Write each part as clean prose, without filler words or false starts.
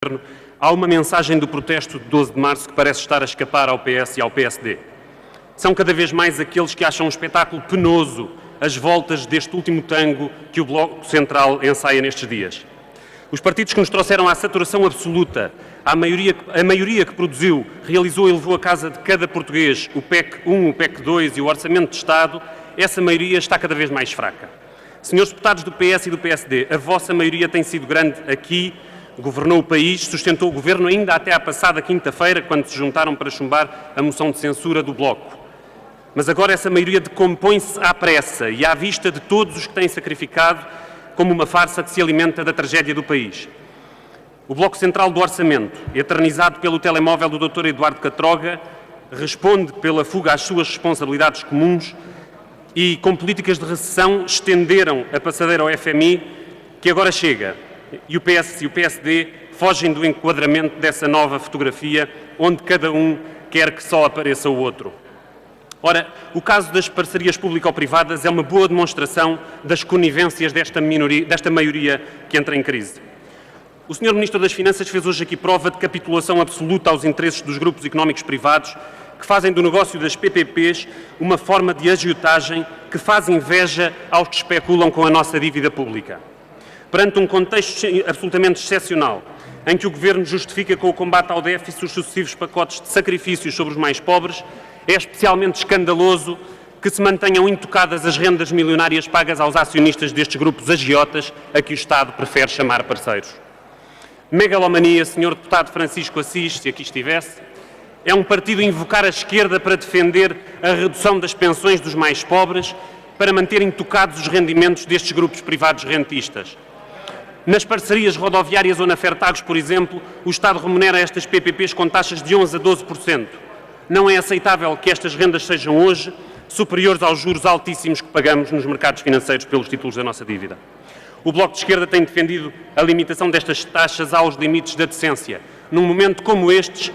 Governo, há uma mensagem do protesto de 12 de março que parece estar a escapar ao PS e ao PSD. São cada vez mais aqueles que acham um espetáculo penoso as voltas deste último tango que o Bloco Central ensaia nestes dias. Os partidos que nos trouxeram à saturação absoluta, a maioria que produziu, realizou e levou à casa de cada português o PEC 1, o PEC 2 e o Orçamento de Estado, essa maioria está cada vez mais fraca. Senhores deputados do PS e do PSD, a vossa maioria tem sido grande aqui, governou o país, sustentou o governo ainda até à passada quinta-feira, quando se juntaram para chumbar a moção de censura do Bloco. Mas agora essa maioria decompõe-se à pressa e à vista de todos os que têm sacrificado como uma farsa que se alimenta da tragédia do país. O Bloco Central do Orçamento, eternizado pelo telemóvel do Dr. Eduardo Catroga, responde pela fuga às suas responsabilidades comuns e, com políticas de recessão, estenderam a passadeira ao FMI, que agora chega. E o PS e o PSD fogem do enquadramento dessa nova fotografia, onde cada um quer que só apareça o outro. Ora, o caso das parcerias público-privadas é uma boa demonstração das conivências desta maioria que entra em crise. O Sr. Ministro das Finanças fez hoje aqui prova de capitulação absoluta aos interesses dos grupos económicos privados que fazem do negócio das PPPs uma forma de agiotagem que faz inveja aos que especulam com a nossa dívida pública. Perante um contexto absolutamente excepcional, em que o Governo justifica com o combate ao déficit os sucessivos pacotes de sacrifícios sobre os mais pobres, é especialmente escandaloso que se mantenham intocadas as rendas milionárias pagas aos acionistas destes grupos agiotas a que o Estado prefere chamar parceiros. Megalomania, Sr. Deputado Francisco Assis, se aqui estivesse, é um partido invocar a esquerda para defender a redução das pensões dos mais pobres para manter intocados os rendimentos destes grupos privados rentistas. Nas parcerias rodoviárias ou na Fertagos, por exemplo, o Estado remunera estas PPPs com taxas de 11% a 12%. Não é aceitável que estas rendas sejam hoje superiores aos juros altíssimos que pagamos nos mercados financeiros pelos títulos da nossa dívida. O Bloco de Esquerda tem defendido a limitação destas taxas aos limites da decência. Num momento como estes,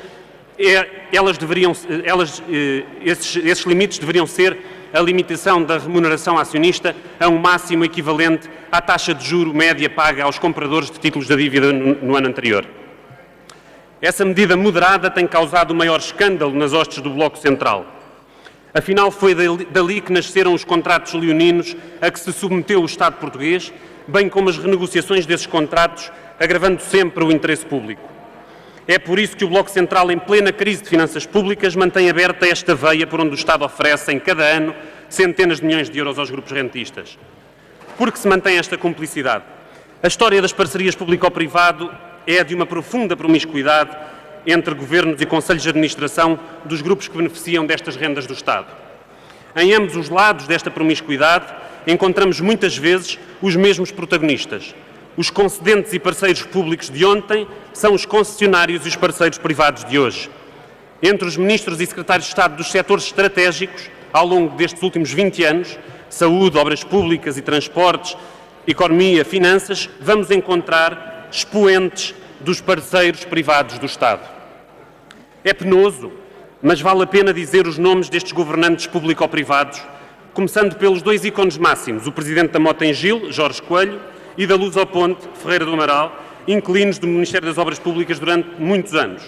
esses limites deveriam ser a limitação da remuneração acionista a um máximo equivalente à taxa de juro média paga aos compradores de títulos da dívida no ano anterior. Essa medida moderada tem causado o maior escândalo nas hostes do Bloco Central. Afinal, foi dali que nasceram os contratos leoninos a que se submeteu o Estado português, bem como as renegociações desses contratos, agravando sempre o interesse público. É por isso que o Bloco Central, em plena crise de finanças públicas, mantém aberta esta veia por onde o Estado oferece, em cada ano, centenas de milhões de euros aos grupos rentistas. Por que se mantém esta cumplicidade? A história das parcerias público-privado é de uma profunda promiscuidade entre governos e conselhos de administração dos grupos que beneficiam destas rendas do Estado. Em ambos os lados desta promiscuidade, encontramos muitas vezes os mesmos protagonistas. Os concedentes e parceiros públicos de ontem são os concessionários e os parceiros privados de hoje. Entre os ministros e secretários de Estado dos setores estratégicos, ao longo destes últimos 20 anos, saúde, obras públicas e transportes, economia, finanças, vamos encontrar expoentes dos parceiros privados do Estado. É penoso, mas vale a pena dizer os nomes destes governantes público-privados, começando pelos dois ícones máximos, o Presidente da Mota-Engil, Jorge Coelho, e da Luz ao Ponte, Ferreira do Amaral, inquilinos do Ministério das Obras Públicas durante muitos anos.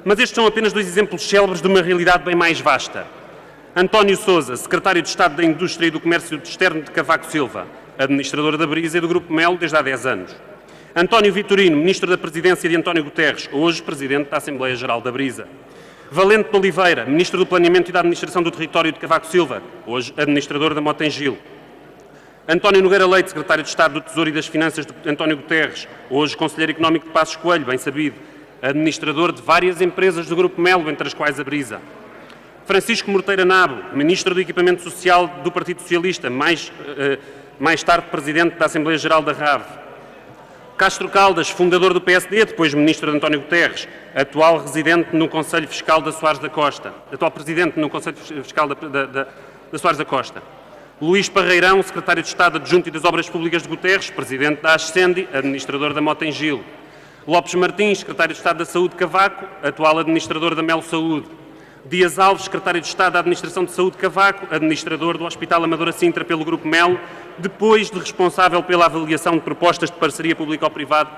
Mas estes são apenas dois exemplos célebres de uma realidade bem mais vasta. António Sousa, Secretário de Estado da Indústria e do Comércio Externo de Cavaco Silva, administrador da Brisa e do Grupo Melo desde há 10 anos. António Vitorino, Ministro da Presidência de António Guterres, hoje Presidente da Assembleia Geral da Brisa. Valente de Oliveira, Ministro do Planeamento e da Administração do Território de Cavaco Silva, hoje Administrador da Mota-Engil. António Nogueira Leite, Secretário de Estado do Tesouro e das Finanças de António Guterres, hoje Conselheiro Económico de Passos Coelho, bem sabido, administrador de várias empresas do Grupo Melo, entre as quais a Brisa. Francisco Morteira Nabo, Ministro do Equipamento Social do Partido Socialista, mais tarde Presidente da Assembleia Geral da RAV. Castro Caldas, fundador do PSD, depois Ministro de António Guterres, atual residente no Conselho Fiscal da Soares da Costa, atual Presidente no Conselho Fiscal da Soares da Costa. Luís Parreirão, Secretário de Estado Adjunto e das Obras Públicas de Guterres, Presidente da Ascendi, Administrador da Mota-Engil. Lopes Martins, Secretário de Estado da Saúde de Cavaco, atual Administrador da Melo Saúde. Dias Alves, Secretário de Estado da Administração de Saúde de Cavaco, Administrador do Hospital Amadora Sintra pelo Grupo Melo, depois de responsável pela avaliação de propostas de parceria público-privado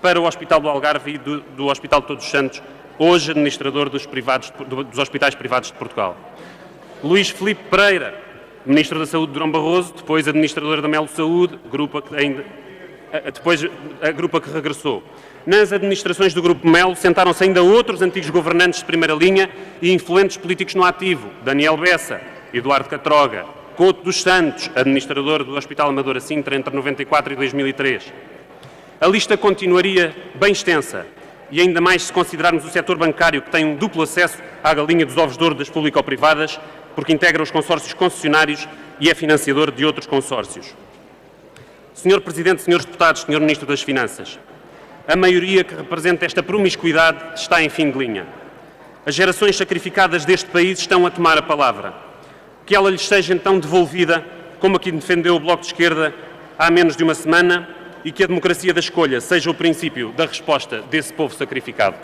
para o Hospital do Algarve e do Hospital de Todos os Santos, hoje administrador dos hospitais privados de Portugal. Luís Filipe Pereira, Ministro da Saúde de Durão Barroso, depois administrador da Melo Saúde, depois a grupa que regressou. Nas administrações do Grupo Melo sentaram-se ainda outros antigos governantes de primeira linha e influentes políticos no ativo, Daniel Bessa, Eduardo Catroga, Couto dos Santos, administrador do Hospital Amadora Sintra entre 94 e 2003. A lista continuaria bem extensa, e ainda mais se considerarmos o setor bancário, que tem um duplo acesso à galinha dos ovos de ouro das público-privadas, porque integra os consórcios concessionários e é financiador de outros consórcios. Sr. Presidente, Srs. Deputados, Sr. Ministro das Finanças, a maioria que representa esta promiscuidade está em fim de linha. As gerações sacrificadas deste país estão a tomar a palavra. Que ela lhes seja então devolvida, como aqui defendeu o Bloco de Esquerda há menos de uma semana, e que a democracia da escolha seja o princípio da resposta desse povo sacrificado.